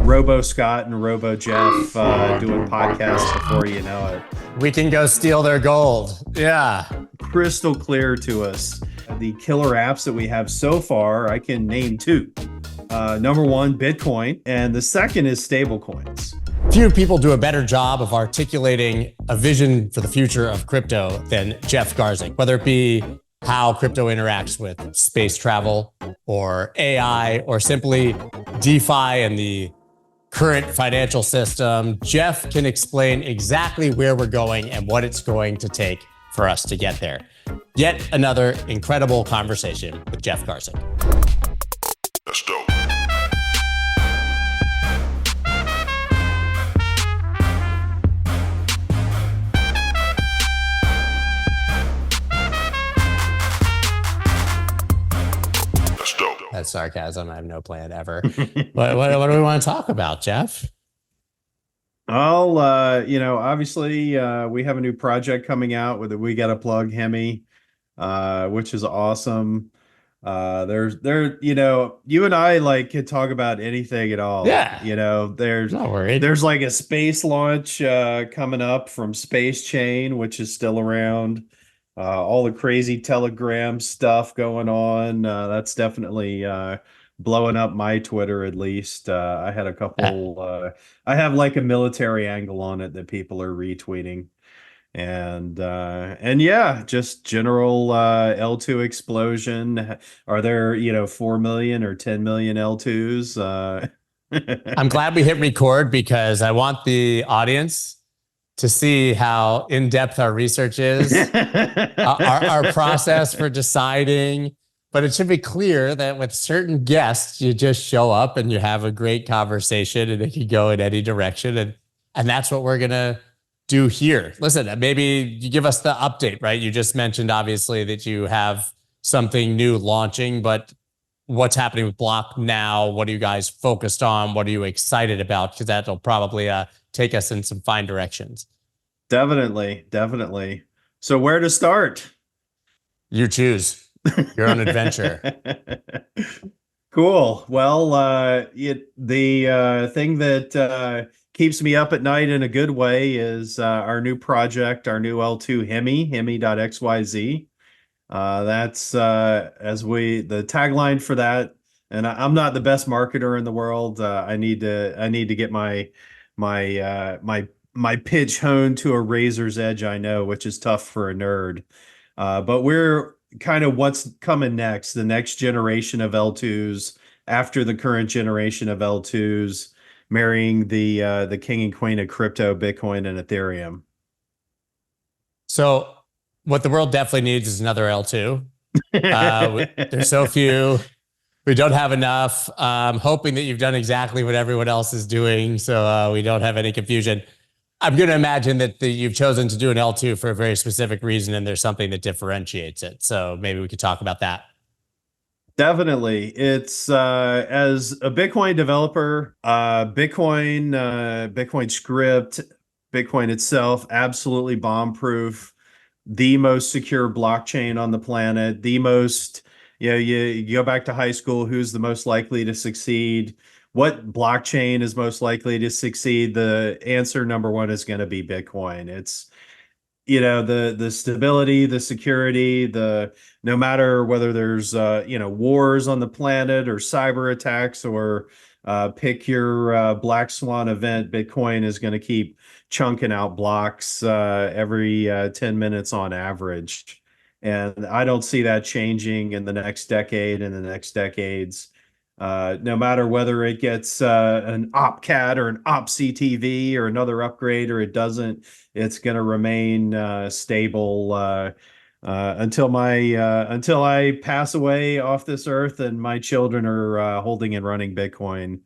Robo Scott and Robo Jeff doing podcasts before you know it. We can go steal their gold. Yeah. Crystal clear to us. The killer apps that we have so far, I can name two. Number one, Bitcoin, and the second is stablecoins. Few people do a better job of articulating a vision for the future of crypto than Jeff Garzik, whether it be how crypto interacts with space travel or AI or simply DeFi and the current financial system. Jeff can explain exactly where we're going and what it's going to take for us to get there. Yet another incredible conversation with Jeff Garzik. That's dope. That's sarcasm. I have no plan ever. What do we want to talk about, Jeff? Obviously, we have a new project coming out with it. We got to plug Hemi, which is awesome. You and I could talk about anything at all. Yeah. Not worried. There's like a space launch coming up from SpaceChain, which is still around. All the crazy Telegram stuff going on. That's definitely blowing up my Twitter, at least. I had a couple, I have like a military angle on it that people are retweeting. And yeah, just general L2 explosion. Are there, 4 million or 10 million L2s? I'm glad we hit record because I want the audience to see how in-depth our research is, our process for deciding. But it should be clear that with certain guests, you just show up and you have a great conversation and it can go in any direction. And that's what we're going to do here. Listen, maybe you give us the update, right? You just mentioned, obviously, that you have something new launching, but what's happening with Bloq now? What are you guys focused on? What are you excited about? Because that'll probably take us in some fine directions. Definitely. So where to start? You choose your own adventure. Cool. Well, the thing that keeps me up at night in a good way is our new project, our new L2 Hemi.xyz. That's the tagline for that. And I'm not the best marketer in the world. I need to get my pitch honed to a razor's edge, I know, which is tough for a nerd. But we're kind of what's coming next, the next generation of L2s after the current generation of L2s, marrying the king and queen of crypto, Bitcoin and Ethereum. So what the world definitely needs is another L2. There's so few. We don't have enough. I'm hoping that you've done exactly what everyone else is doing, so we don't have any confusion. I'm going to imagine that you've chosen to do an L2 for a very specific reason, and there's something that differentiates it. So maybe we could talk about that. Definitely. It's as a Bitcoin developer, Bitcoin script, Bitcoin itself, absolutely bomb-proof, the most secure blockchain on the planet, the most, you go back to high school, who's the most likely to succeed? What blockchain is most likely to succeed? The answer number one is going to be Bitcoin. It's, the stability, the security, no matter whether there's, wars on the planet or cyber attacks or pick your black swan event, Bitcoin is going to keep chunking out blocks every 10 minutes on average. And I don't see that changing in the next decade and the next decades. No matter whether it gets an OpCat or an OpCTV or another upgrade or it doesn't, it's going to remain stable until I pass away off this earth and my children are holding and running Bitcoin.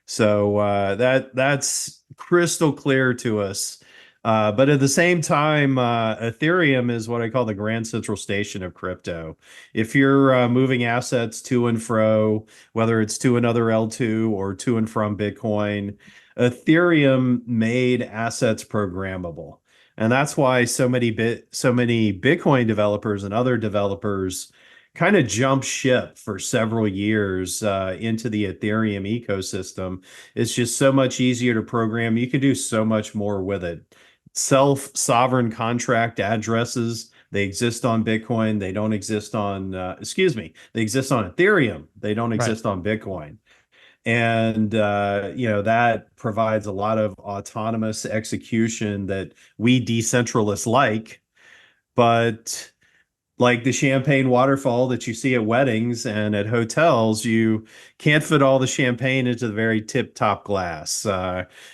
So that's crystal clear to us. But at the same time, Ethereum is what I call the grand central station of crypto. If you're moving assets to and fro, whether it's to another L2 or to and from Bitcoin, Ethereum made assets programmable. And that's why so many Bitcoin developers and other developers kind of jumped ship for several years into the Ethereum ecosystem. It's just so much easier to program. You can do so much more with it. Self-sovereign contract addresses, they exist on Bitcoin. They don't exist on, they exist on Ethereum. They don't Right. exist on Bitcoin. And, that provides a lot of autonomous execution that we decentralists like. But like the champagne waterfall that you see at weddings and at hotels, you can't fit all the champagne into the very tip top glass.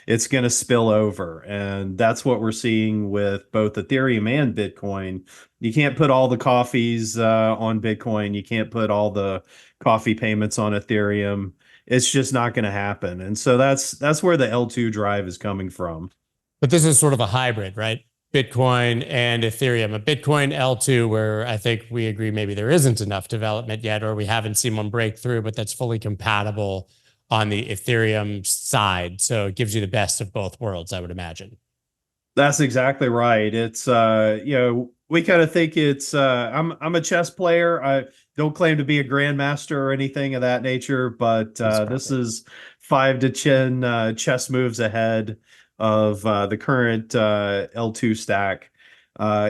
It's going to spill over. And that's what we're seeing with both Ethereum and Bitcoin. You can't put all the coffees on Bitcoin. You can't put all the coffee payments on Ethereum. It's just not going to happen. And so that's where the L2 drive is coming from. But this is sort of a hybrid, right? Bitcoin and Ethereum, a Bitcoin L2, where I think we agree maybe there isn't enough development yet, or we haven't seen one break through, but that's fully compatible on the Ethereum side. So it gives you the best of both worlds, I would imagine. That's exactly right. It's we kind of think it's I'm a chess player. I don't claim to be a grandmaster or anything of that nature, but this is 5 to 10 chess moves ahead of the current L2 stack.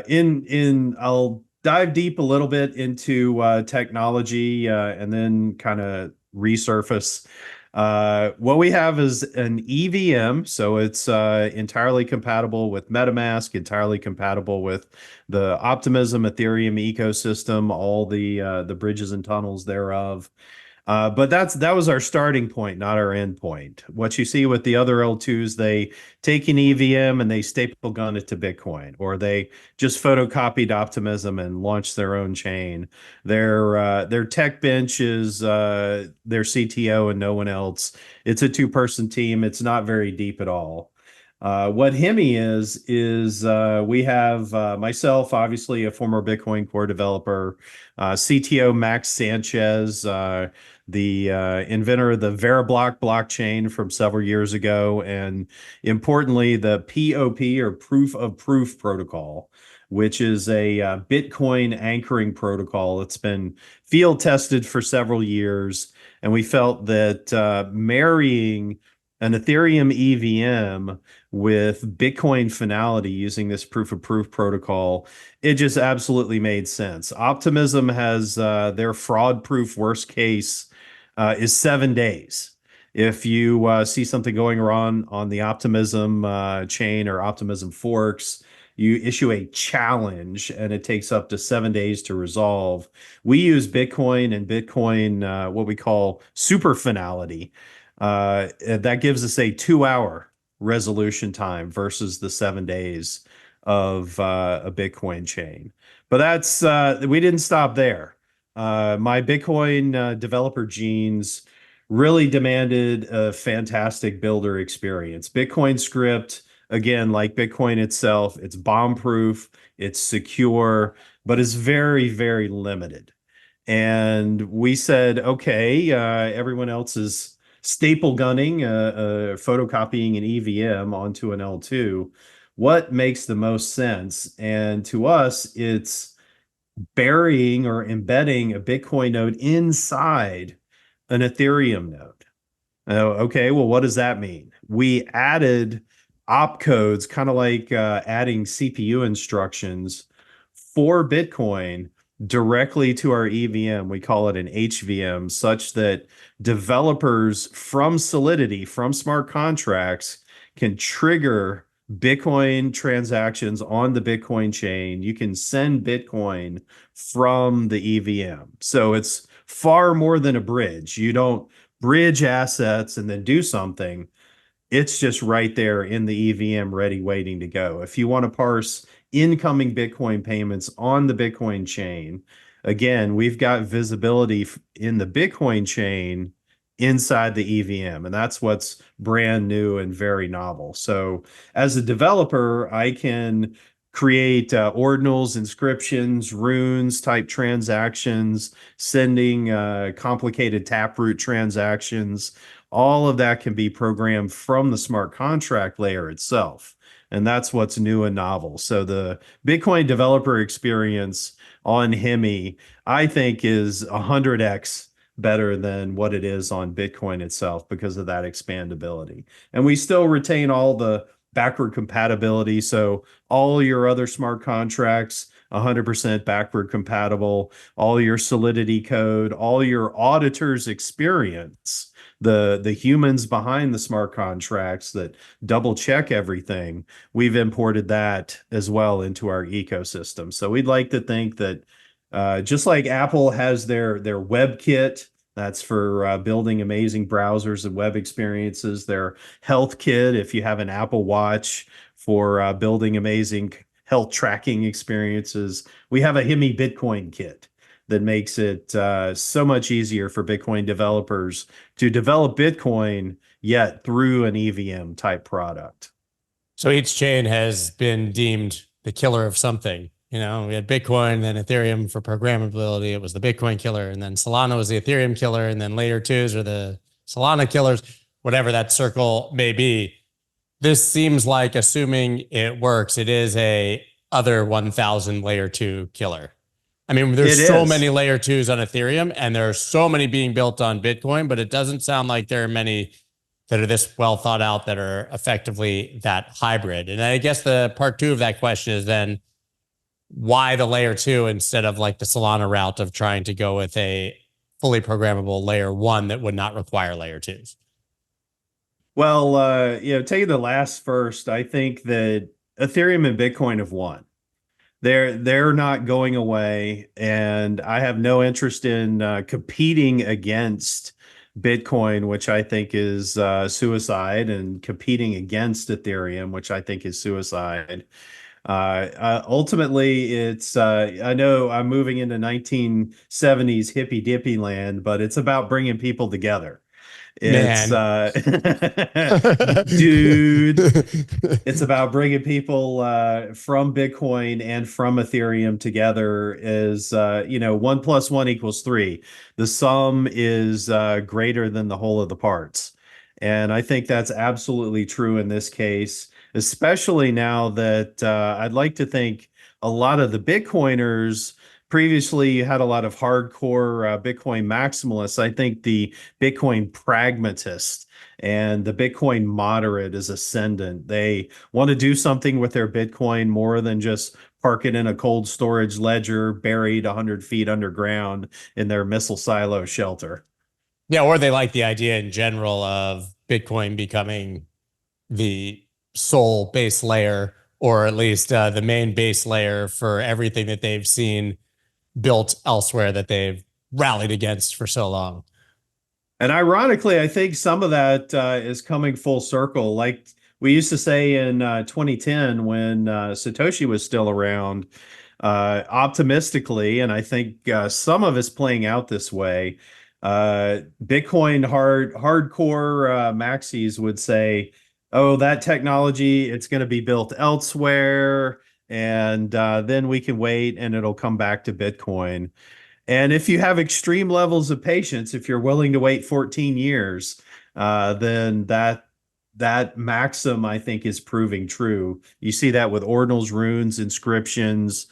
In I'll dive deep a little bit into technology and then kind of resurface. What we have is an EVM, so it's entirely compatible with MetaMask, entirely compatible with the Optimism Ethereum ecosystem, all the bridges and tunnels thereof. But that was our starting point, not our end point. What you see with the other L2s, they take an EVM and they staple gun it to Bitcoin, or they just photocopied Optimism and launched their own chain. Their tech bench is their CTO and no one else. It's a two-person team. It's not very deep at all. What Hemi is we have myself, obviously a former Bitcoin core developer, CTO Max Sanchez, the inventor of the Veribloq blockchain from several years ago, and importantly, the POP or proof of proof protocol, which is a Bitcoin anchoring protocol. It's been field tested for several years, and we felt that marrying an Ethereum EVM with Bitcoin finality using this proof of proof protocol, it just absolutely made sense. Optimism has their fraud proof worst case is 7 days. If you see something going wrong on the Optimism chain or Optimism forks, you issue a challenge and it takes up to 7 days to resolve. We use Bitcoin and Bitcoin, what we call super finality. That gives us a 2 hour resolution time versus the 7 days of a Bitcoin chain. But that's we didn't stop there. My Bitcoin developer genes really demanded a fantastic builder experience. Bitcoin script, again, like Bitcoin itself, it's bomb proof, it's secure, but it's very, very limited. And we said, okay, everyone else is staple gunning, photocopying an EVM onto an L2. What makes the most sense? And to us, it's burying or embedding a Bitcoin node inside an Ethereum node. Okay, well, what does that mean? We added opcodes, kind of like adding CPU instructions for Bitcoin directly to our EVM. We call it an HVM, such that developers from Solidity, from smart contracts, can trigger Bitcoin transactions on the Bitcoin chain. You can send Bitcoin from the EVM. So it's far more than a bridge. You don't bridge assets and then do something. It's just right there in the EVM ready, waiting to go. If you want to parse incoming Bitcoin payments on the Bitcoin chain, again, we've got visibility in the Bitcoin chain inside the EVM, and that's what's brand new and very novel. So as a developer, I can create ordinals, inscriptions, runes type transactions, sending complicated taproot transactions, all of that can be programmed from the smart contract layer itself. And that's what's new and novel. So the Bitcoin developer experience on Hemi, I think, is 100x better than what it is on Bitcoin itself because of that expandability. And we still retain all the backward compatibility. So all your other smart contracts, 100% backward compatible, all your Solidity code, all your auditors' experience, the humans behind the smart contracts that double check everything, we've imported that as well into our ecosystem. So we'd like to think that just like Apple has their WebKit, that's for building amazing browsers and web experiences. Their Health Kit, if you have an Apple Watch, for building amazing health tracking experiences. We have a Hemi Bitcoin kit that makes it so much easier for Bitcoin developers to develop Bitcoin, yet through an EVM type product. So each chain has been deemed the killer of something. We had Bitcoin, then Ethereum for programmability. It was the Bitcoin killer. And then Solana was the Ethereum killer. And then layer twos are the Solana killers, whatever that circle may be. This seems like, assuming it works, it is a other 1,000 layer two killer. I mean, there's so many layer twos on Ethereum and there are so many being built on Bitcoin, but it doesn't sound like there are many that are this well thought out that are effectively that hybrid. And I guess the part two of that question is then why the layer two instead of like the Solana route of trying to go with a fully programmable layer one that would not require layer twos? Well, taking the last first, I think that Ethereum and Bitcoin have won. They're not going away, and I have no interest in competing against Bitcoin, which I think is suicide, and competing against Ethereum, which I think is suicide. Ultimately, it's I know I'm moving into 1970s hippy dippy land, but it's about bringing people together. It's dude, it's about bringing people from Bitcoin and from Ethereum together as 1+1 = 3. The sum is greater than the whole of the parts. And I think that's absolutely true in this case, especially now that I'd like to think a lot of the Bitcoiners. Previously, you had a lot of hardcore Bitcoin maximalists. I think the Bitcoin pragmatist and the Bitcoin moderate is ascendant. They want to do something with their Bitcoin more than just park it in a cold storage ledger buried 100 feet underground in their missile silo shelter. Yeah, or they like the idea in general of Bitcoin becoming the sole base layer, or at least the main base layer for everything that they've seen built elsewhere that they've rallied against for so long. And ironically, I think some of that is coming full circle. Like we used to say in 2010 when Satoshi was still around, optimistically, and I think some of it's playing out this way. Bitcoin hardcore maxis would say, "Oh, that technology, it's going to be built elsewhere, and then we can wait, and it'll come back to Bitcoin." And if you have extreme levels of patience, if you're willing to wait 14 years, then that maxim, I think, is proving true. You see that with ordinals, runes, inscriptions.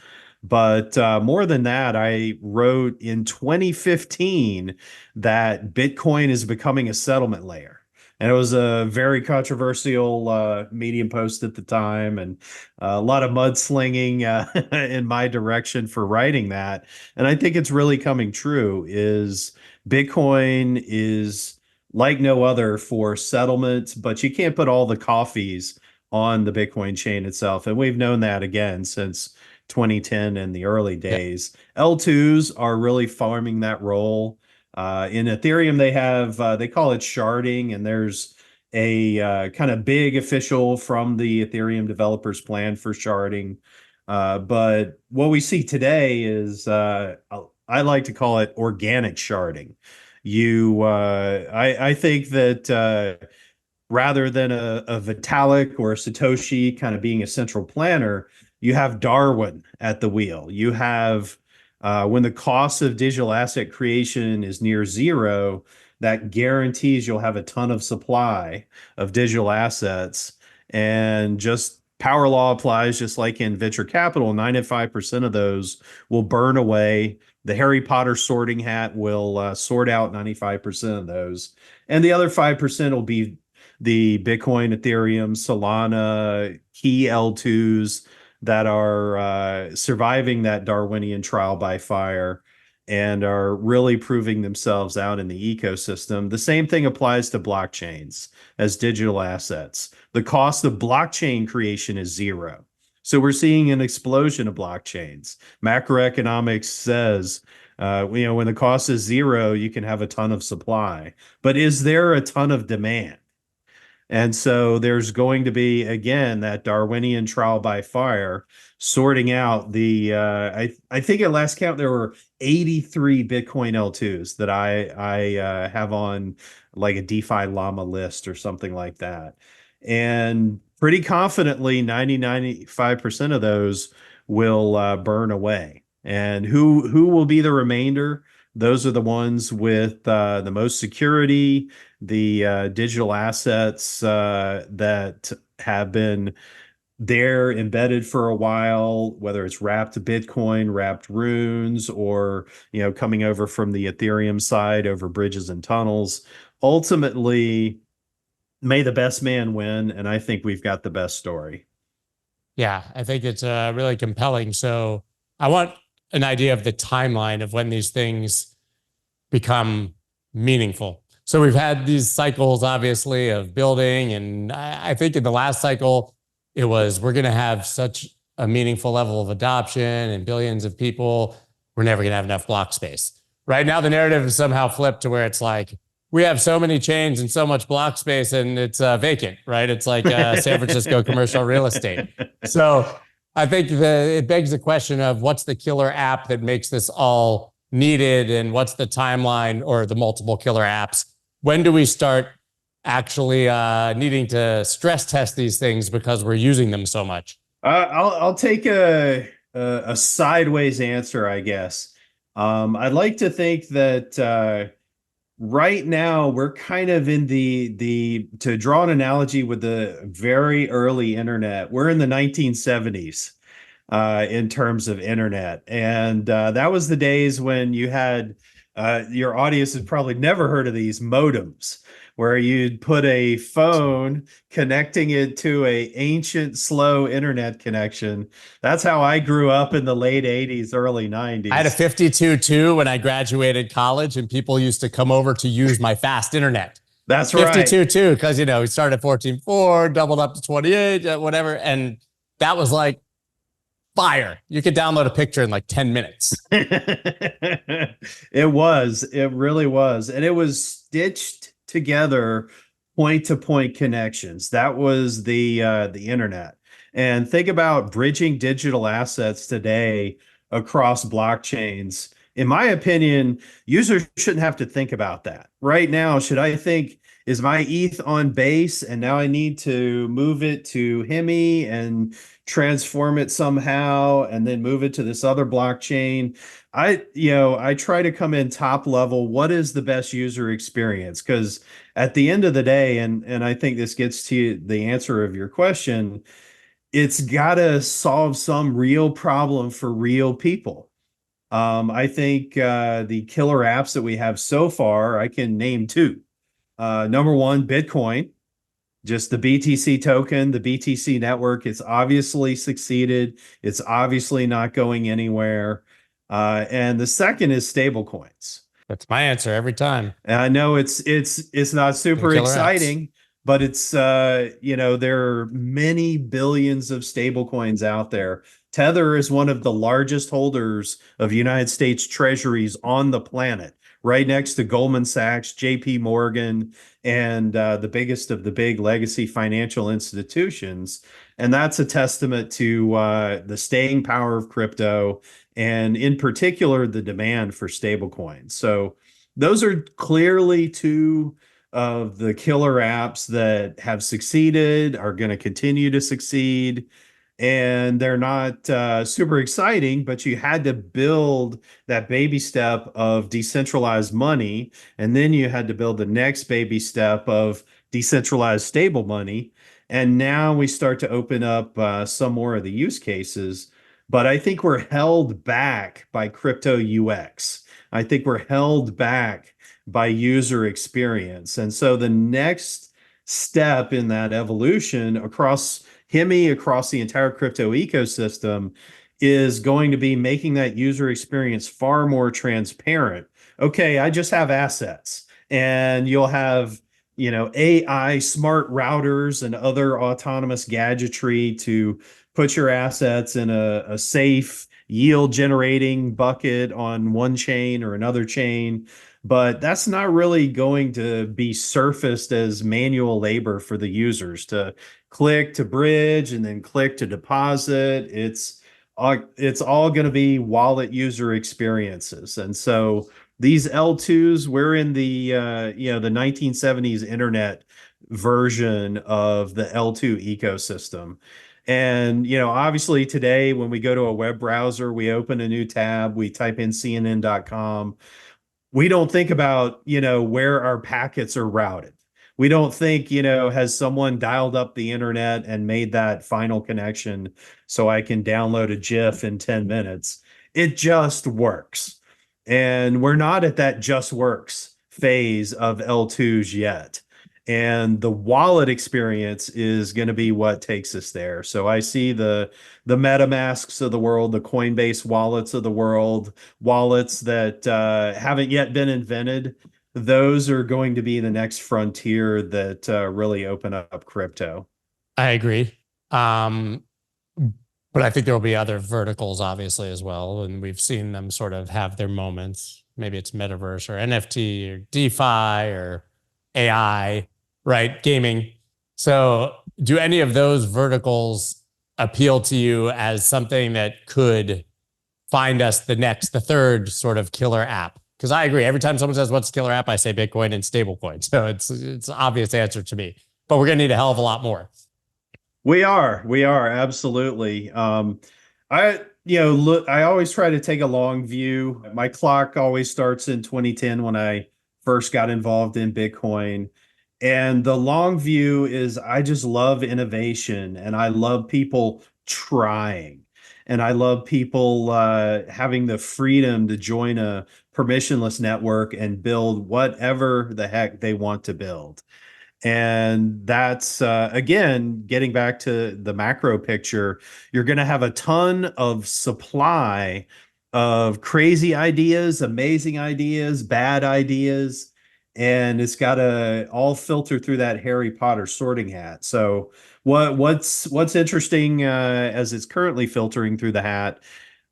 But more than that, I wrote in 2015 that Bitcoin is becoming a settlement layer. And it was a very controversial Medium post at the time, and a lot of mudslinging in my direction for writing that. And I think it's really coming true. Is Bitcoin is like no other for settlement, but you can't put all the coffees on the Bitcoin chain itself. And we've known that again since 2010 and the early days. Yeah. L2s are really farming that role. In Ethereum, they have they call it sharding, and there's a kind of big official from the Ethereum developers plan for sharding. But what we see today is I like to call it organic sharding. I think that rather than a Vitalik or a Satoshi kind of being a central planner, you have Darwin at the wheel. You have when the cost of digital asset creation is near zero, that guarantees you'll have a ton of supply of digital assets. And just power law applies just like in venture capital. 95% of those will burn away. The Harry Potter sorting hat will sort out 95% of those. And the other 5% will be the Bitcoin, Ethereum, Solana, key L2s that are surviving that Darwinian trial by fire and are really proving themselves out in the ecosystem. The same thing applies to blockchains as digital assets. The cost of blockchain creation is zero. So we're seeing an explosion of blockchains. Macroeconomics says, when the cost is zero, you can have a ton of supply. But is there a ton of demand? And so there's going to be, again, that Darwinian trial by fire sorting out the, I think at last count, there were 83 Bitcoin L2s that I have on like a DeFi llama list or something like that. And pretty confidently, 95% of those will burn away. And who will be the remainder? Those are the ones with the most security, the digital assets that have been there embedded for a while, whether it's wrapped Bitcoin, wrapped runes, or coming over from the Ethereum side over bridges and tunnels. Ultimately, may the best man win, and I think we've got the best story. Yeah, I think it's really compelling. So I want an idea of the timeline of when these things become meaningful. So we've had these cycles, obviously, of building. And I think in the last cycle, it was, we're going to have such a meaningful level of adoption and billions of people. We're never going to have enough block space. Right now, the narrative is somehow flipped to where it's like, we have so many chains and so much block space and it's vacant, right? It's like San Francisco commercial real estate. So I think it begs the question of what's the killer app that makes this all needed, and what's the timeline or the multiple killer apps? When do we start actually needing to stress test these things because we're using them so much? I'll take a sideways answer, I guess. I'd like to think that right now we're kind of in to draw an analogy with the very early internet. We're in the 1970s. In terms of internet. And that was the days when you had, your audience has probably never heard of these modems, where you'd put a phone connecting it to a ancient, slow internet connection. That's how I grew up in the late 80s, early 90s. I had a 52.2 when I graduated college, and people used to come over to use my fast internet. That's right. 52.2, because, we started at 14.4, doubled up to 28, whatever. And that was like, fire. You could download a picture in like 10 minutes. It really was. And it was stitched together, point-to-point connections. That was the internet. And think about bridging digital assets today across blockchains. In my opinion, users shouldn't have to think about that. Right now, should I think, is my ETH on base and now I need to move it to Hemi and transform it somehow and then move it to this other blockchain? I try to come in top level. What is the best user experience? Because at the end of the day, and I think this gets to the answer of your question, it's got to solve some real problem for real people. I think the killer apps that we have so far, I can name two. Number one, Bitcoin, just the BTC token, the BTC network. It's obviously succeeded. It's obviously not going anywhere. And the second is stablecoins. That's my answer every time. And I know it's not super exciting, but it's there are many billions of stablecoins out there. Tether is one of the largest holders of United States treasuries on the planet, right next to Goldman Sachs, JP Morgan, and the biggest of the big legacy financial institutions. And that's a testament to the staying power of crypto, and in particular, the demand for stablecoins. So those are clearly two of the killer apps that have succeeded, are going to continue to succeed. and they're not super exciting, but you had to build that baby step of decentralized money, and then you had to build the next baby step of decentralized stable money. And now we start to open up some more of the use cases, but I think we're held back by crypto UX. I think we're held back by user experience. And so the next step in that evolution across Hemi, across the entire crypto ecosystem, is going to be making that user experience far more transparent. Okay, I just have assets, and you'll have, AI smart routers and other autonomous gadgetry to put your assets in a safe yield generating bucket on one chain or another chain. But that's not really going to be surfaced as manual labor for the users to click to bridge and then click to deposit. It's all going to be wallet user experiences. And so these L2s, we're in the the 1970s internet version of the L2 ecosystem. And obviously today when we go to a web browser, we open a new tab, we type in cnn.com. We don't think about, where our packets are routed. We don't think, has someone dialed up the internet and made that final connection so I can download a GIF in 10 minutes. It just works. And we're not at that just works phase of L2s yet. And the wallet experience is going to be what takes us there. So I see the MetaMasks of the world, the Coinbase wallets of the world, wallets that haven't yet been invented. Those are going to be the next frontier that really open up crypto. I agree. But I think there will be other verticals, obviously, as well. And we've seen them sort of have their moments. Maybe it's metaverse or NFT or DeFi or AI, right? Gaming. So do any of those verticals appeal to you as something that could find us the third sort of killer app? Because I agree. Every time someone says, what's killer app? I say Bitcoin and stablecoin. So it's an obvious answer to me. But we're going to need a hell of a lot more. We are absolutely. I always try to take a long view. My clock always starts in 2010 when I first got involved in Bitcoin. And the long view is I just love innovation, and I love people trying, and I love people having the freedom to join a permissionless network and build whatever the heck they want to build. And that's, again, getting back to the macro picture, you're going to have a ton of supply of crazy ideas, amazing ideas, bad ideas, and it's got to all filter through that Harry Potter sorting hat. So what's interesting as it's currently filtering through the hat,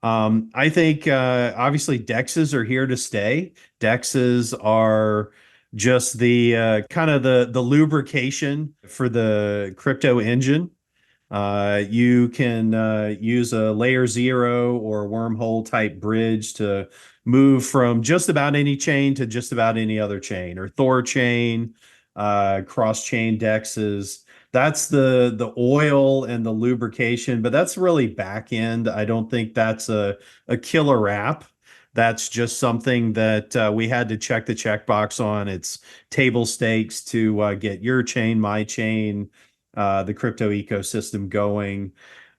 I think obviously DEXs are here to stay. DEXs are just the kind of the lubrication for the crypto engine. You can use a layer 0 or wormhole type bridge to move from just about any chain to just about any other chain, or Thor chain, cross chain dexes. That's the oil and the lubrication, but that's really back end. I don't think that's a killer app. That's just something that we had to check the checkbox on. It's table stakes to get your chain, my chain, the crypto ecosystem going.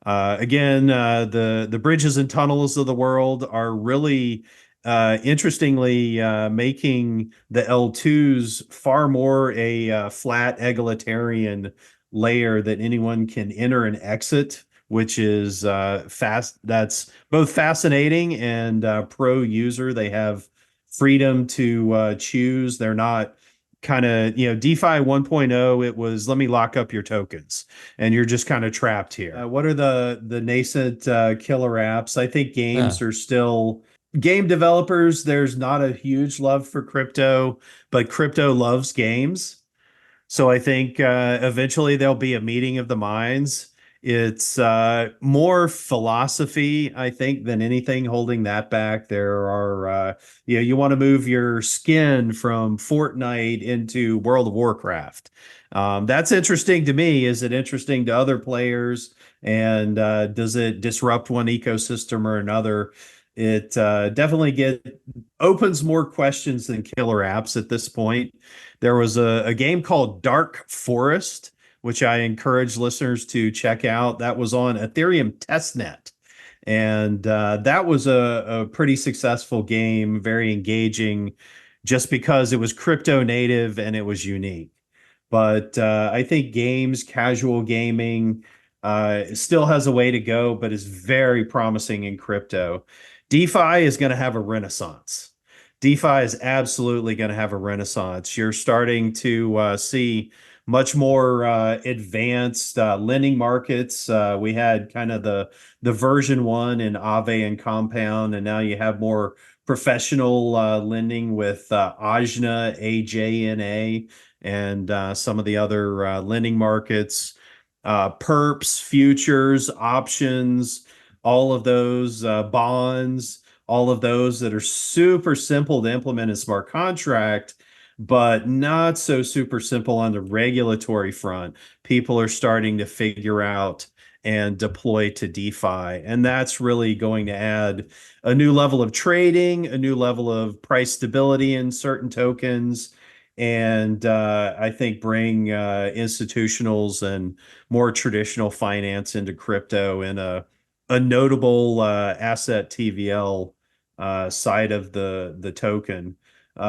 Again, the bridges and tunnels of the world are really interestingly making the L2s far more a flat egalitarian layer that anyone can enter and exit, which is fast. That's both fascinating and pro user. They have freedom to choose. They're not kind of, DeFi 1.0, it was let me lock up your tokens and you're just kind of trapped here. What are the nascent killer apps? I think games are still game developers. There's not a huge love for crypto, but crypto loves games. So I think eventually there'll be a meeting of the minds. It's more philosophy, I think, than anything holding that back. There are, you want to move your skin from Fortnite into World of Warcraft. That's interesting to me. Is it interesting to other players? And does it disrupt one ecosystem or another? It definitely opens more questions than killer apps at this point. There was a game called Dark Forest, which I encourage listeners to check out. That was on Ethereum testnet. And that was a pretty successful game, very engaging, just because it was crypto native and it was unique. But I think casual gaming, still has a way to go, but is very promising in crypto. DeFi is going to have a renaissance. DeFi is absolutely going to have a renaissance. You're starting to see much more advanced lending markets. We had kind of the version one in Aave and Compound, and now you have more professional lending with Ajna, AJNA, and some of the other lending markets, perps, futures, options, all of those bonds, all of those that are super simple to implement in smart contract, but not so super simple on the regulatory front. People are starting to figure out and deploy to DeFi. And that's really going to add a new level of trading, a new level of price stability in certain tokens, and I think bring institutionals and more traditional finance into crypto in a notable asset TVL side of the token.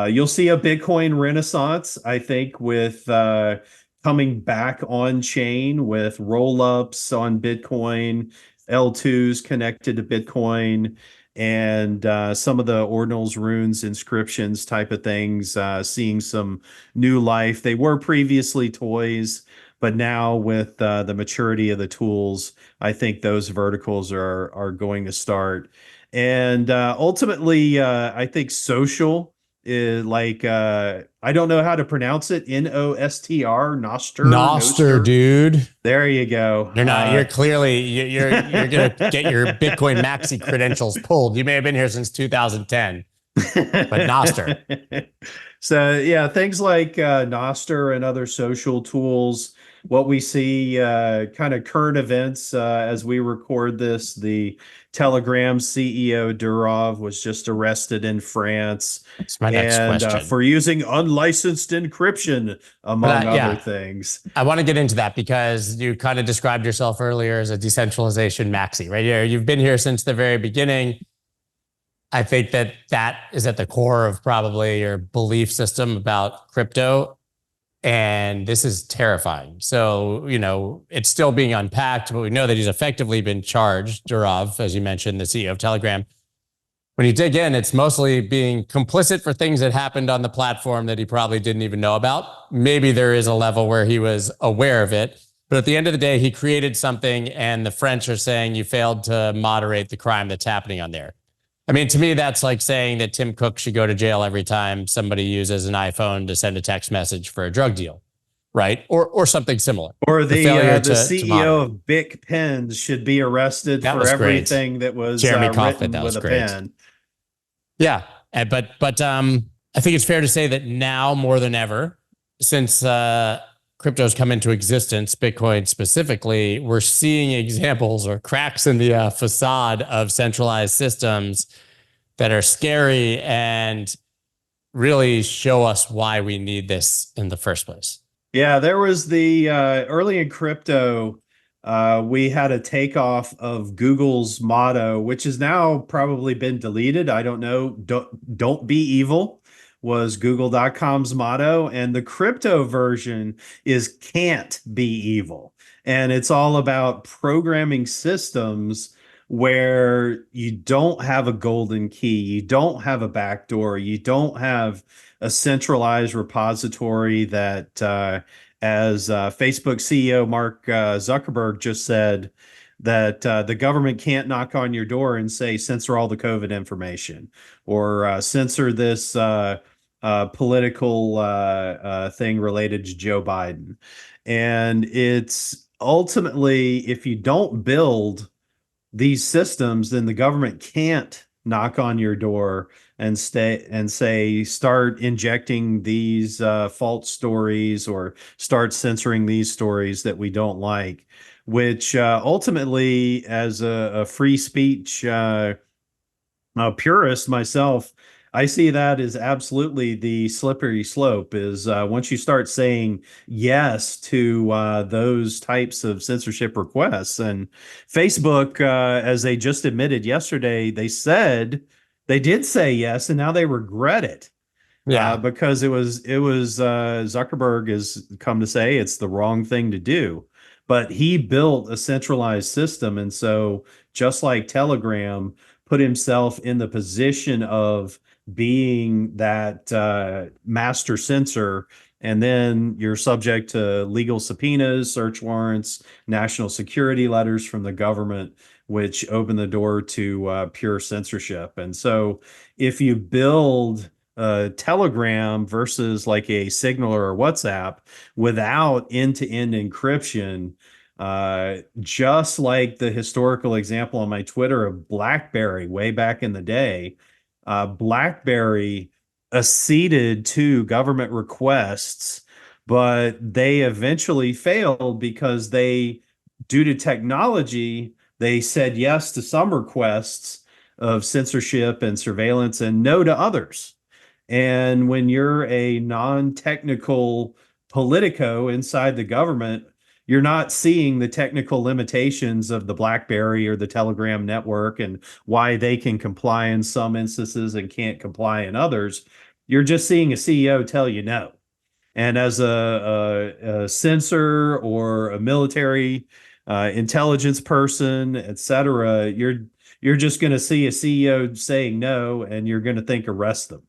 You'll see a Bitcoin renaissance, I think, with coming back on chain with rollups on Bitcoin, L2s connected to Bitcoin, and some of the ordinals, runes, inscriptions type of things, seeing some new life. They were previously toys, but now with the maturity of the tools, I think those verticals are going to start. And ultimately, I think social is like, I don't know how to pronounce it. Nostr, Noster, dude. There you go. You're clearly you're gonna get your Bitcoin maxi credentials pulled. You may have been here since 2010, but Noster. So yeah, things like Noster and other social tools. What we see, kind of current events as we record this, the Telegram CEO Durov was just arrested in France. That's my next question. For using unlicensed encryption, among other things. I want to get into that because you kind of described yourself earlier as a decentralization maxi, right? You've been here since the very beginning. I think that is at the core of probably your belief system about crypto. And this is terrifying. So, it's still being unpacked, but we know that he's effectively been charged, Durov, as you mentioned, the CEO of Telegram. When you dig in, it's mostly being complicit for things that happened on the platform that he probably didn't even know about. Maybe there is a level where he was aware of it, but at the end of the day, he created something and the French are saying you failed to moderate the crime that's happening on there. I mean, to me, that's like saying that Tim Cook should go to jail every time somebody uses an iPhone to send a text message for a drug deal, right? Or something similar. Or the CEO of Bic Pens should be arrested for everything that was written with a pen. Yeah, but I think it's fair to say that now more than ever, since crypto's come into existence, Bitcoin specifically, we're seeing examples or cracks in the facade of centralized systems that are scary and really show us why we need this in the first place. Yeah, there was the early in crypto, we had a takeoff of Google's motto, which has now probably been deleted. I don't know. Don't be evil was Google.com's motto. And the crypto version is can't be evil. And it's all about programming systems where you don't have a golden key, you don't have a backdoor, you don't have a centralized repository that, as Facebook CEO Mark Zuckerberg just said, that the government can't knock on your door and say, censor all the COVID information or censor this political thing related to Joe Biden. And it's ultimately, if you don't build these systems, then the government can't knock on your door and say start injecting these false stories or start censoring these stories that we don't like, which ultimately, as a free speech purist myself, I see that as absolutely the slippery slope. Is once you start saying yes to those types of censorship requests, and Facebook, as they just admitted yesterday, they did say yes, and now they regret it. Yeah. Because it was Zuckerberg has come to say it's the wrong thing to do, but he built a centralized system, and so just like Telegram, put himself in the position of being that master censor, and then you're subject to legal subpoenas, search warrants, national security letters from the government, which open the door to pure censorship. And so if you build Telegram versus like a Signal or a WhatsApp without end-to-end encryption, just like the historical example on my Twitter of BlackBerry way back in the day, BlackBerry acceded to government requests, but they eventually failed because due to technology, they said yes to some requests of censorship and surveillance and no to others. And when you're a non-technical politico inside the government, you're not seeing the technical limitations of the BlackBerry or the Telegram network and why they can comply in some instances and can't comply in others. You're just seeing a CEO tell you no. And as a censor or a military intelligence person, et cetera, you're just going to see a CEO saying no, and you're going to think arrest them.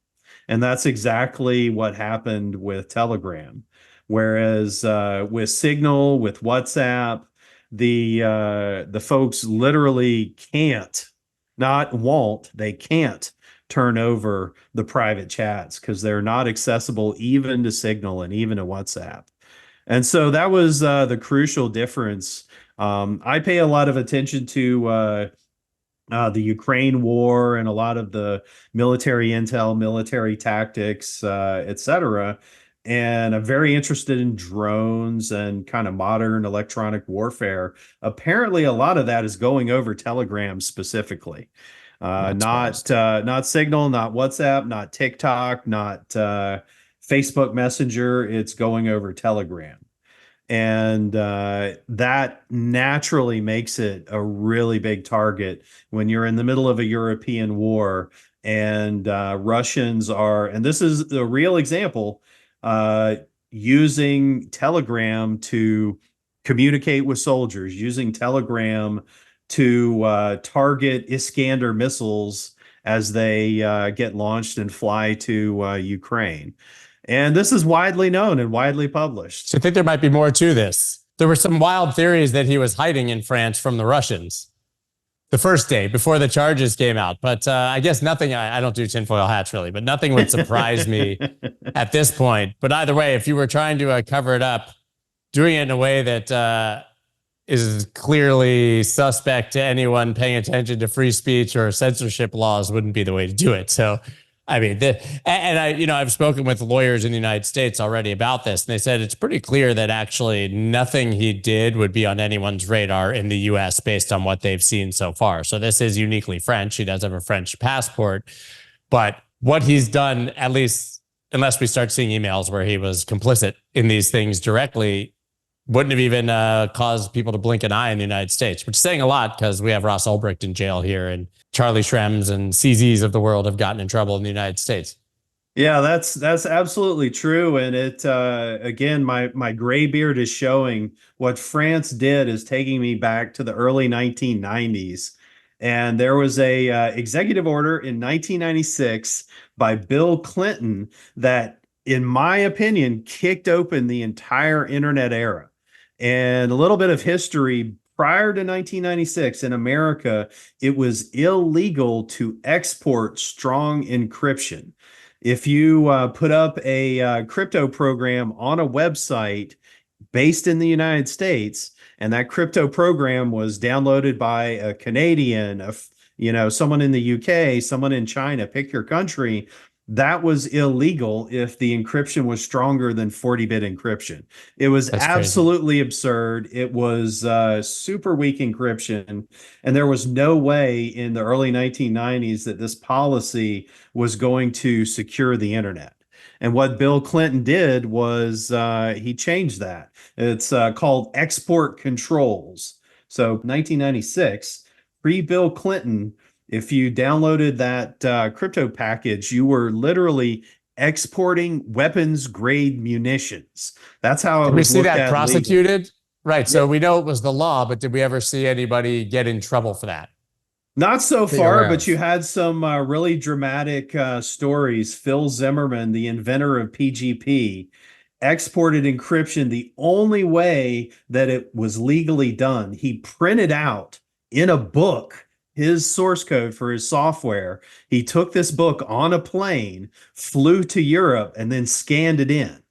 And that's exactly what happened with Telegram. Whereas with Signal, with WhatsApp, the folks literally can't, not won't, they can't turn over the private chats because they're not accessible even to Signal and even to WhatsApp. And so that was the crucial difference. I pay a lot of attention to the Ukraine war and a lot of the military intel, military tactics, et cetera. And I'm very interested in drones and kind of modern electronic warfare. Apparently, a lot of that is going over Telegram specifically. Not Signal, not WhatsApp, not TikTok, not Facebook Messenger. It's going over Telegram. And that naturally makes it a really big target when you're in the middle of a European war and Russians are, and this is the real example, using Telegram to communicate with soldiers, using Telegram to target Iskander missiles as they get launched and fly to Ukraine. And this is widely known and widely published. So I think there might be more to this. There were some wild theories that he was hiding in France from the Russians the first day before the charges came out. But I guess nothing, I don't do tinfoil hats really, but nothing would surprise me at this point. But either way, if you were trying to cover it up, doing it in a way that is clearly suspect to anyone paying attention to free speech or censorship laws wouldn't be the way to do it. So, I mean, I've spoken with lawyers in the United States already about this, and they said it's pretty clear that actually nothing he did would be on anyone's radar in the US based on what they've seen so far. So this is uniquely French. He does have a French passport, but what he's done, at least unless we start seeing emails where he was complicit in these things directly, wouldn't have even caused people to blink an eye in the United States, which is saying a lot because we have Ross Ulbricht in jail here and Charlie Schrems and CZs of the world have gotten in trouble in the United States. Yeah, that's absolutely true. And it again, my gray beard is showing what France did is taking me back to the early 1990s. And there was a executive order in 1996 by Bill Clinton that, in my opinion, kicked open the entire internet era. And a little bit of history prior to 1996 in America, it was illegal to export strong encryption. If you put up a crypto program on a website based in the United States, and that crypto program was downloaded by a Canadian, someone in the UK, someone in China, pick your country, that was illegal if the encryption was stronger than 40-bit encryption. It was That's crazy. absolutely absurd. It was super weak encryption, and there was no way in the early 1990s that this policy was going to secure the internet. And what Bill Clinton did was he changed that. It's called export controls. So 1996, pre-Bill Clinton, if you downloaded that crypto package, you were literally exporting weapons grade munitions. That's how it Did we was see looked that at legally. prosecuted? Right. So Yeah. we know it was the law, but did we ever see anybody get in trouble for that? Not so That you're far, aware but of? you had some really dramatic stories. Phil Zimmerman, the inventor of PGP, exported encryption the only way that it was legally done. He printed out in a book his source code for his software. He took this book on a plane, flew to Europe, and then scanned it in.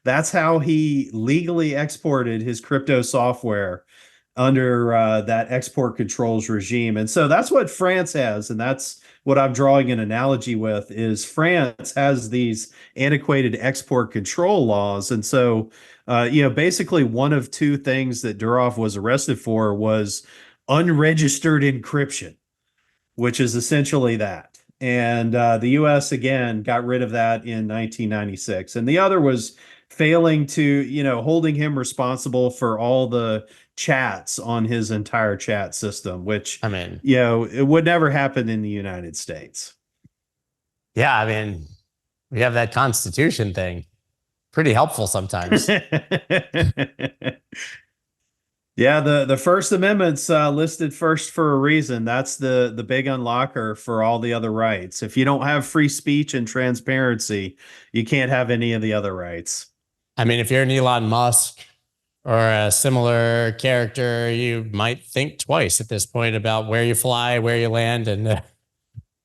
That's how he legally exported his crypto software under that export controls regime. And so that's what France has. And that's what I'm drawing an analogy with is France has these antiquated export control laws. And so, basically one of two things that Durov was arrested for was unregistered encryption, which is essentially that. And the US again got rid of that in 1996. And the other was failing to, holding him responsible for all the chats on his entire chat system, which, I mean, it would never happen in the United States. yeah, I mean, we have that Constitution thing. Pretty helpful sometimes. Yeah, the First Amendment's listed first for a reason. That's the big unlocker for all the other rights. If you don't have free speech and transparency, you can't have any of the other rights. I mean, if you're an Elon Musk or a similar character, you might think twice at this point about where you fly, where you land, and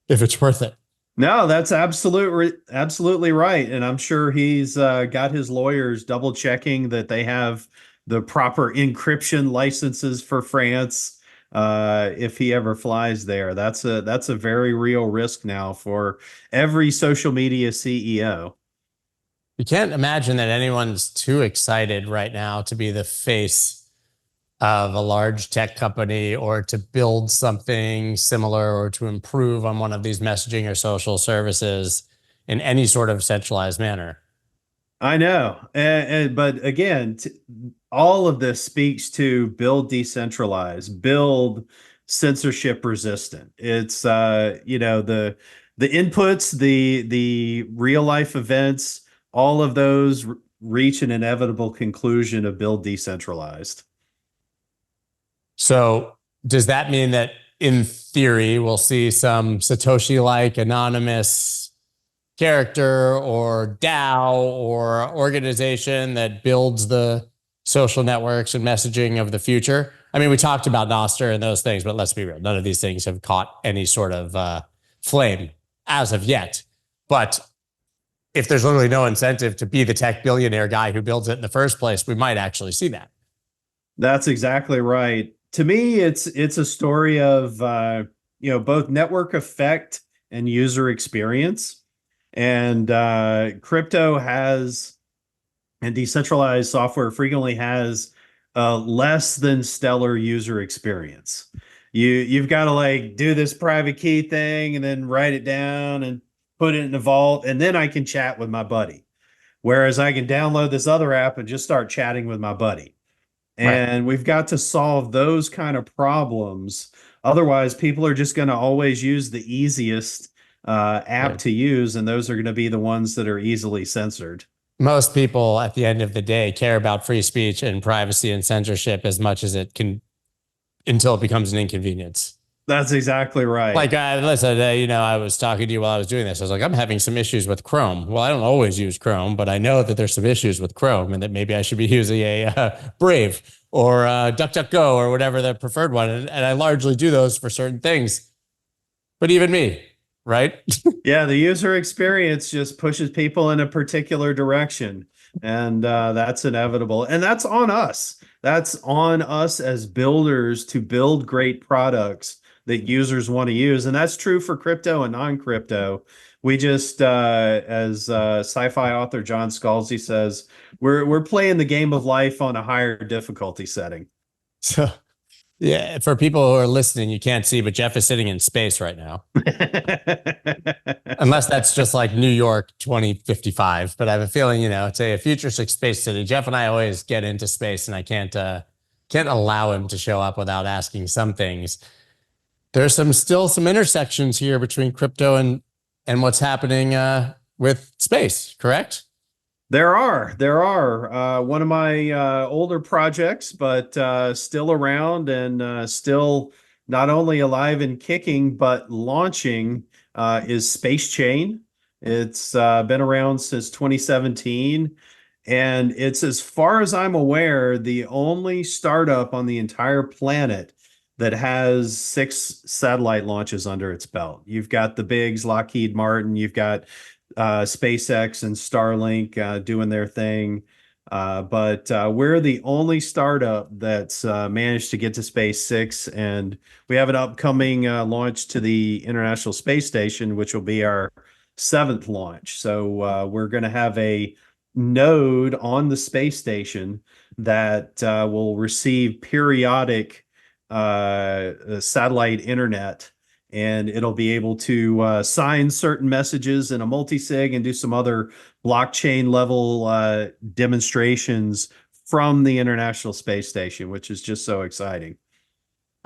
if it's worth it. No, that's absolutely right. And I'm sure he's got his lawyers double checking that they have the proper encryption licenses for France if he ever flies there. That's a very real risk now for every social media CEO. You can't imagine that anyone's too excited right now to be the face of a large tech company or to build something similar or to improve on one of these messaging or social services in any sort of centralized manner. I know. But again, all of this speaks to build decentralized, build censorship resistant. It's the inputs, the real life events, all of those reach an inevitable conclusion of build decentralized. So does that mean that in theory we'll see some Satoshi-like anonymous character or DAO or organization that builds the social networks and messaging of the future? I mean, we talked about Nostr and those things, but let's be real. None of these things have caught any sort of flame as of yet. But if there's literally no incentive to be the tech billionaire guy who builds it in the first place, we might actually see that. That's exactly right. To me, it's a story of both network effect and user experience. And crypto has, and decentralized software frequently has less than stellar user experience. You've got to like do this private key thing and then write it down and put it in the vault, and then I can chat with my buddy. Whereas I can download this other app and just start chatting with my buddy. And Right. we've got to solve those kind of problems. Otherwise, people are just going to always use the easiest app Right. to use, and those are going to be the ones that are easily censored. Most people at the end of the day care about free speech and privacy and censorship as much as it can until it becomes an inconvenience. That's exactly right. Like, listen, I was talking to you while I was doing this. I was like, I'm having some issues with Chrome. Well, I don't always use Chrome, but I know that there's some issues with Chrome and that maybe I should be using a Brave or DuckDuckGo or whatever the preferred one. And I largely do those for certain things. But even me, right? Yeah, the user experience just pushes people in a particular direction. And that's inevitable. And that's on us. That's on us as builders to build great products that users want to use. And that's true for crypto and non-crypto. We just, as sci-fi author John Scalzi says, we're playing the game of life on a higher difficulty setting. So, yeah, for people who are listening, you can't see, but Jeff is sitting in space right now. Unless that's just like New York 2055. But I have a feeling, it's a futuristic space city. Jeff and I always get into space, and I can't allow him to show up without asking some things. There's still some intersections here between crypto and what's happening with space, correct? There are. One of my older projects, but still around and still not only alive and kicking, but launching is SpaceChain. It's been around since 2017. And it's, as far as I'm aware, the only startup on the entire planet that has 6 satellite launches under its belt. You've got the bigs, Lockheed Martin, you've got SpaceX and Starlink doing their thing. But we're the only startup that's managed to get to Space 6, and we have an upcoming launch to the International Space Station, which will be our 7th launch. So we're going to have a node on the space station that will receive periodic satellite internet, and it'll be able to sign certain messages in a multi-sig and do some other blockchain level demonstrations from the International Space Station, which is just so exciting.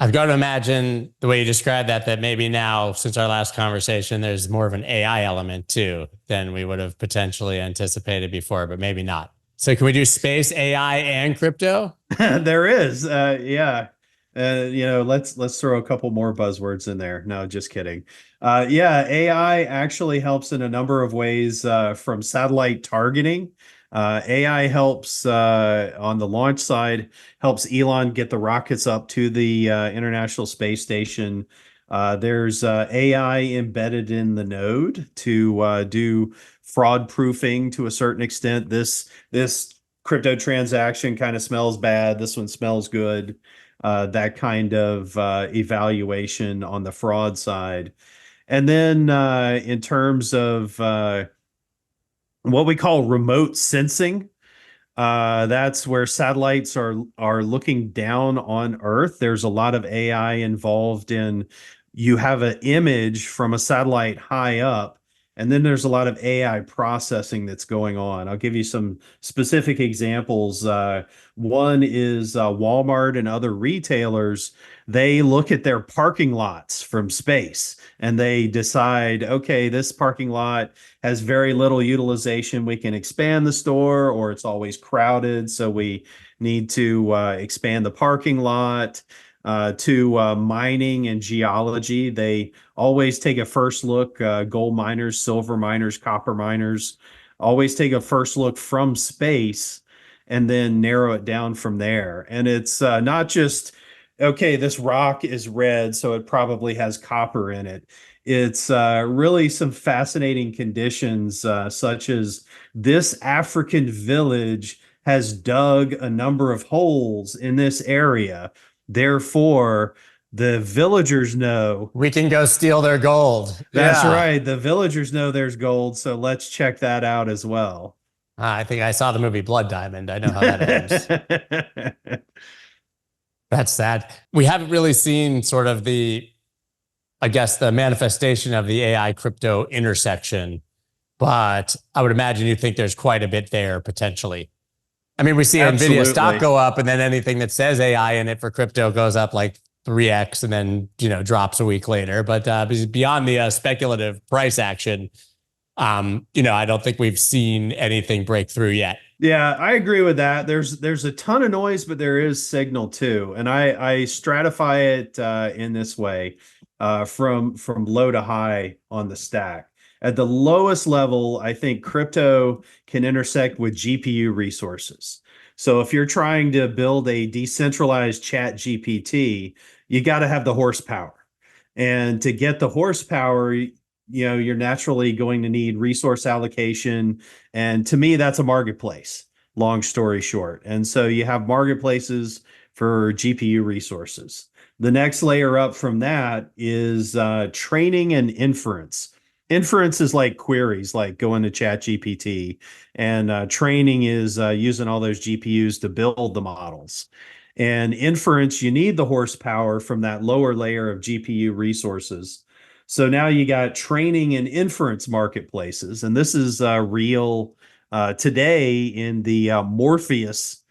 I've got to imagine the way you described that maybe now, since our last conversation, there's more of an AI element too than we would have potentially anticipated before, but maybe not. So can we do space, AI, and crypto? There is, yeah. Let's throw a couple more buzzwords in there. No, just kidding. Yeah, AI actually helps in a number of ways, from satellite targeting. AI helps on the launch side, helps Elon get the rockets up to the International Space Station. There's AI embedded in the node to do fraud proofing to a certain extent. This crypto transaction kind of smells bad. This one smells good. That kind of evaluation on the fraud side. And then in terms of what we call remote sensing, that's where satellites are looking down on Earth. There's a lot of AI involved in, you have an image from a satellite high up, and then there's a lot of AI processing that's going on. I'll give you some specific examples. One is Walmart and other retailers. They look at their parking lots from space and they decide, okay, this parking lot has very little utilization. We can expand the store, or it's always crowded, so we need to expand the parking lot. To mining and geology, they always take a first look. Gold miners, silver miners, copper miners always take a first look from space and then narrow it down from there. And it's not just, okay, this rock is red, so it probably has copper in it. It's really some fascinating conditions, such as this African village has dug a number of holes in this area. Therefore, the villagers know we can go steal their gold. That's right. The villagers know there's gold, so let's check that out as well. I think I saw the movie Blood Diamond. I know how that ends. That's sad. We haven't really seen sort of the manifestation of the AI crypto intersection, but I would imagine you think there's quite a bit there potentially. I mean, we see Nvidia stock go up, and then anything that says AI in it for crypto goes up like 3x and then, drops a week later. But beyond the speculative price action, I don't think we've seen anything break through yet. Yeah, I agree with that. There's a ton of noise, but there is signal too. And I stratify it in this way, from low to high on the stack. At the lowest level, I think crypto can intersect with GPU resources. So if you're trying to build a decentralized chat GPT, you got to have the horsepower. And to get the horsepower, you're naturally going to need resource allocation. And to me, that's a marketplace, long story short. And so you have marketplaces for GPU resources. The next layer up from that is training and inference. Inference is like queries, like going to ChatGPT, and training is using all those GPUs to build the models. And inference, you need the horsepower from that lower layer of GPU resources. So now you got training and inference marketplaces, and this is real today in the Morpheus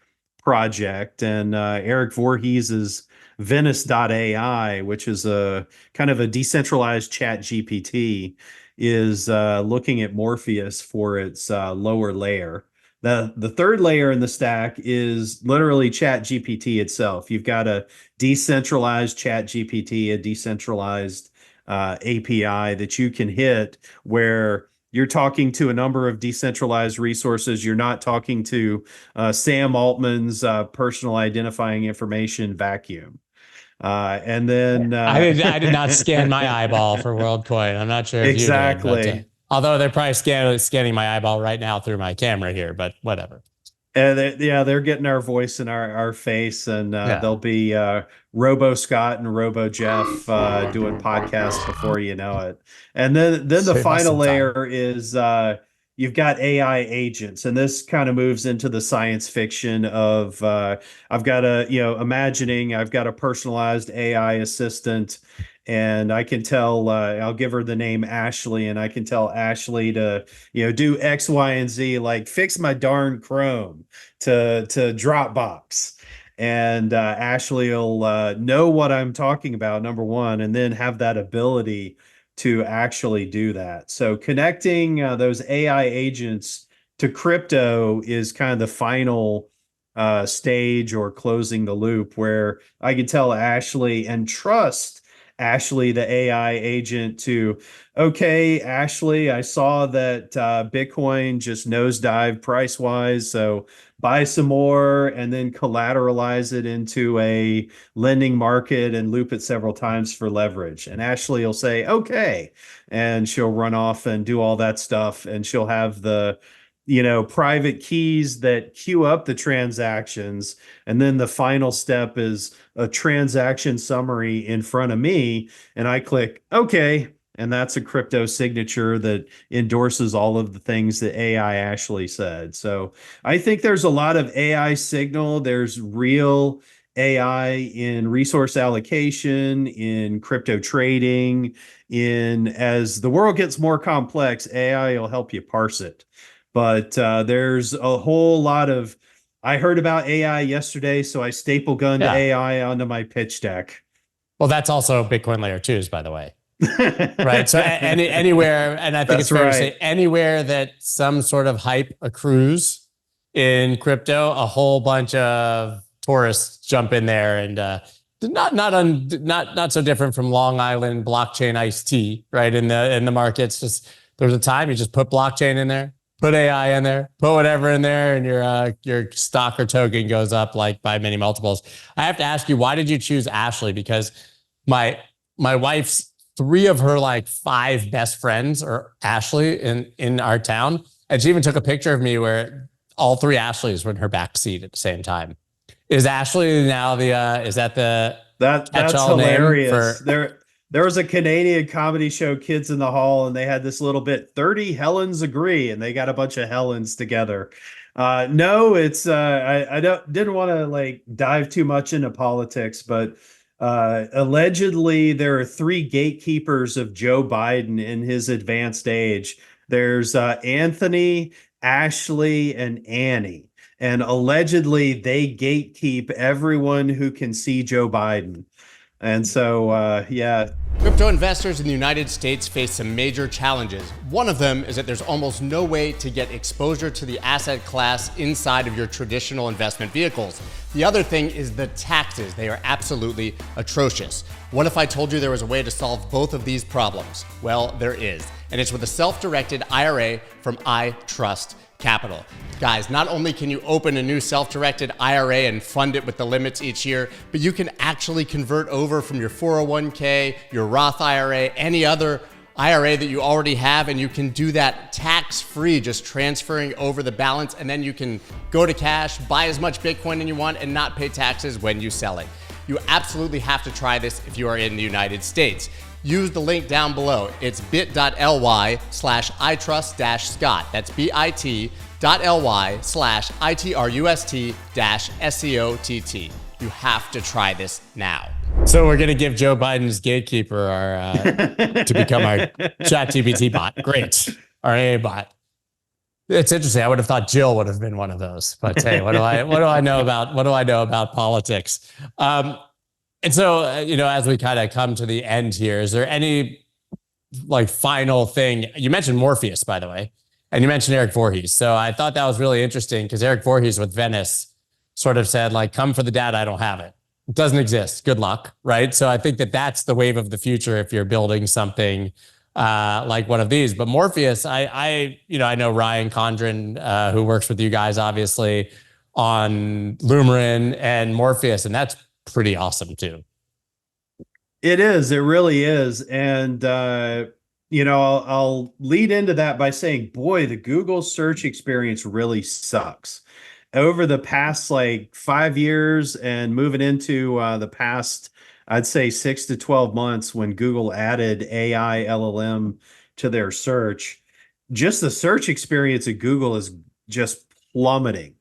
project, and Eric Voorhees's Venice AI, which is a kind of a decentralized chat GPT, is looking at Morpheus for its lower layer. The third layer in the stack is literally chat GPT itself. You've got a decentralized chat GPT, a decentralized API that you can hit where you're talking to a number of decentralized resources. You're not talking to Sam Altman's personal identifying information vacuum. And then I did not scan my eyeball for WorldCoin. I'm not sure if exactly. you did, but, although they're probably scanning my eyeball right now through my camera here, but whatever. They're getting our voice in our face, and they'll be Robo Scott and Robo Jeff doing podcasts before you know it. And then the final layer is you've got AI agents, and this kind of moves into the science fiction of I've got a personalized AI assistant, and I can tell I'll give her the name Ashley, and I can tell Ashley to do X, Y, and Z, like fix my darn Chrome to Dropbox. And Ashley will know what I'm talking about, number one, and then have that ability to actually do that. So connecting those AI agents to crypto is kind of the final stage, or closing the loop, where I can tell Ashley and trust Ashley, the AI agent, to, okay, Ashley, I saw that Bitcoin just nosedived price wise, so buy some more and then collateralize it into a lending market and loop it several times for leverage. And Ashley will say, okay, and she'll run off and do all that stuff, and she'll have the private keys that queue up the transactions. And then the final step is a transaction summary in front of me. And I click, okay. And that's a crypto signature that endorses all of the things that AI Ashley said. So I think there's a lot of AI signal. There's real AI in resource allocation, in crypto trading, as the world gets more complex, AI will help you parse it. But there's a whole lot of, I heard about AI yesterday, so I staple gunned AI onto my pitch deck. Well, that's also Bitcoin layer 2s, by the way. Right. So anywhere, and I think it's fair to say anywhere that some sort of hype accrues in crypto, a whole bunch of tourists jump in there, and not so different from Long Island blockchain iced tea, right? In the markets, just there's a time you just put blockchain in there, put AI in there, put whatever in there, and your stock or token goes up like by many multiples. I have to ask you, why did you choose Ashley? Because my wife's 3 of her like 5 best friends are Ashley in our town, and she even took a picture of me where all 3 Ashleys were in her back seat at the same time. Is Ashley now that's hilarious? There was a Canadian comedy show, Kids in the Hall, and they had this little bit, 30 Helens agree, and they got a bunch of Helens together. No, it's I didn't want to like dive too much into politics, but allegedly there are 3 gatekeepers of Joe Biden in his advanced age. There's Anthony, Ashley, and Annie. And allegedly they gatekeep everyone who can see Joe Biden. And so, Crypto investors in the United States face some major challenges. One of them is that there's almost no way to get exposure to the asset class inside of your traditional investment vehicles. The other thing is the taxes. They are absolutely atrocious. What if I told you there was a way to solve both of these problems? Well, there is. And it's with a self-directed IRA from iTrust Capital. Guys, not only can you open a new self-directed IRA and fund it with the limits each year, but you can actually convert over from your 401k, your Roth IRA, any other IRA that you already have, and you can do that tax-free, just transferring over the balance, and then you can go to cash, buy as much Bitcoin as you want, and not pay taxes when you sell it. You absolutely have to try this if you are in the United States. Use the link down below. It's bit.ly/itrust-scott. That's bit.ly/itrust-SCOTT. You have to try this now. So we're going to give Joe Biden's gatekeeper to become our ChatGPT bot. Great. Our AI bot. It's interesting. I would have thought Jill would have been one of those, but hey, what do I know about politics? And so, as we kind of come to the end here, is there any like final thing? You mentioned Morpheus, by the way, and you mentioned Eric Voorhees. So I thought that was really interesting because Eric Voorhees with Venice sort of said, like, come for the data, I don't have it. It doesn't exist. Good luck, right? So I think that that's the wave of the future if you're building something like one of these. But Morpheus, I know Ryan Condren, who works with you guys, obviously, on Lumerin and Morpheus, and that's pretty awesome too. It is. It really is. And, I'll lead into that by saying, boy, the Google search experience really sucks. Over the past like 5 years and moving into the past, I'd say 6 to 12 months when Google added AI LLM to their search, just the search experience at Google is just plummeting.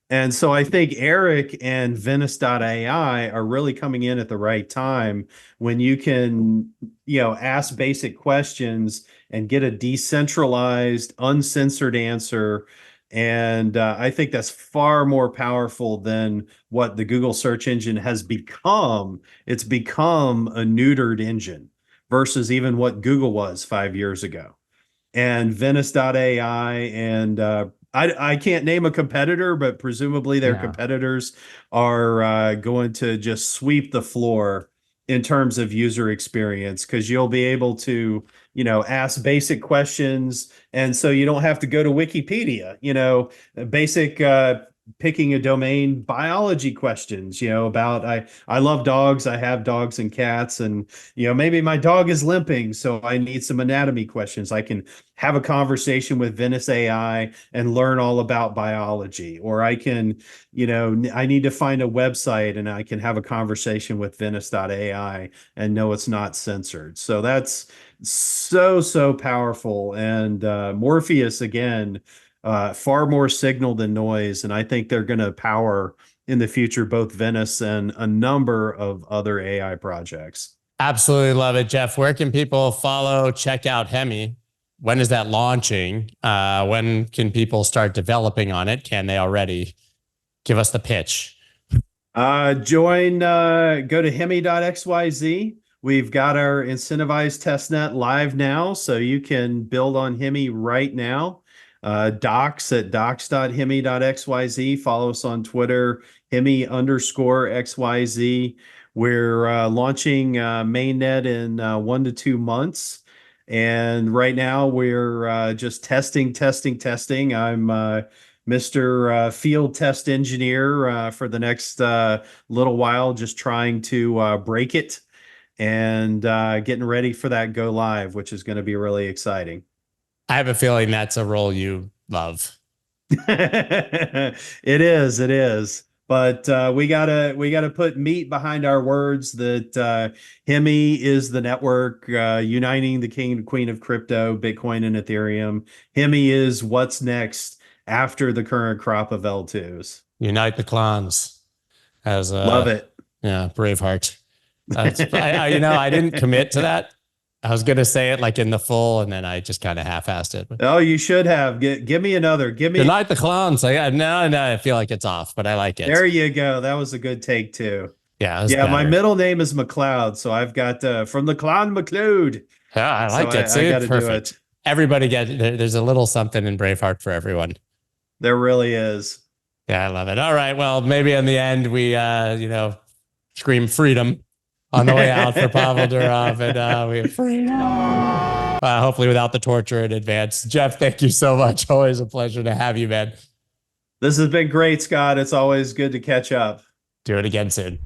And so I think Eric and Venice AI are really coming in at the right time when you can, ask basic questions and get a decentralized, uncensored answer. And I think that's far more powerful than what the Google search engine has become. It's become a neutered engine versus even what Google was 5 years ago. And Venice AI and I can't name a competitor, but presumably their competitors are going to just sweep the floor in terms of user experience, because you'll be able to, ask basic questions. And so you don't have to go to Wikipedia, basic picking a domain biology questions, about I love dogs. I have dogs and cats, and maybe my dog is limping, so I need some anatomy questions. I can have a conversation with Venice AI and learn all about biology, or I can, I need to find a website and I can have a conversation with Venice AI and know it's not censored. So that's so powerful. And Morpheus, again, far more signal than noise. And I think they're going to power in the future both Venice and a number of other AI projects. Absolutely love it, Jeff. Where can people follow, check out Hemi? When is that launching? When can people start developing on it? Can they already? Give us the pitch. Go to hemi.xyz. We've got our incentivized testnet live now, so you can build on Hemi right now. Docs at docs.hemi.xyz. Follow us on Twitter, Hemi_XYZ. We're launching mainnet in 1 to 2 months. And right now we're just testing. I'm Mr. Field Test Engineer for the next little while, just trying to break it and getting ready for that go live, which is going to be really exciting. I have a feeling that's a role you love. It is. But we gotta put meat behind our words that Hemi is the network uniting the king and queen of crypto, Bitcoin and Ethereum. Hemi is what's next after the current crop of L2s. Unite the clans. Love it. Yeah, Braveheart. I didn't commit to that. I was gonna say it like in the full, and then I just kind of half-assed it. Oh, you should have. Give me another. Give me Unite the clans. No, I feel like it's off, but I like it. There you go. That was a good take too. Yeah, my middle name is McLeod, so I've got from the clan McLeod. Yeah, I like it. See, I perfect. Do it. Everybody there's a little something in Braveheart for everyone. There really is. Yeah, I love it. All right, well, maybe in the end we scream freedom on the way out for Pavel Durov, and we have freedom. Hopefully without the torture in advance. Jeff, thank you so much. Always a pleasure to have you, man. This has been great, Scott. It's always good to catch up. Do it again soon.